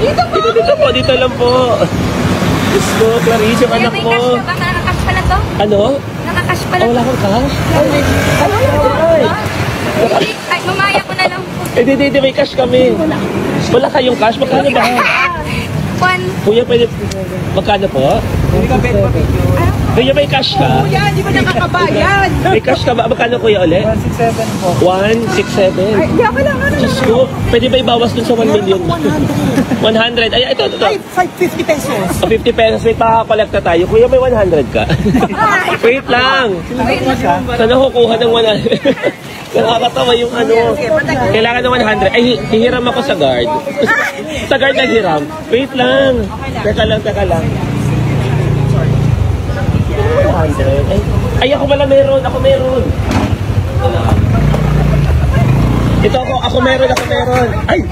Dito po! Dito po, dito lang po. Diyos ko, Clarice, yung anak May mo. cash ka ba? Nakakash pala to? Ano? Nakakash pala Wala to. kang cash? Ay, mamaya ko na lang po. Hindi, may cash kami. Wala kayong cash? Magkano ba? One. Kuya, pwede... Magkano po? Hindi ka bet pa Kuya, may cash ka? Kuya, hindi ba nakakabayan? May cash ka ba? Magkano kuya ulit? 167 po. 167. Hindi ako lang. Diyos ko, pwede ba ibawas dun sa 1 million? 100. Ay, ito. Ay, 50 pesos. 50 pesos, may pakakolekta tayo. Kuya, may 100 ka? Wait lang. Saan ako kuha ng 100? Nakakatawa yung ano. Kailangan ng 100. Ay, hihiram ako sa guard. Sa guard naghiram. Wait lang. Teka lang. 100. Ay, ako pala meron. Ito ako meron. Ay!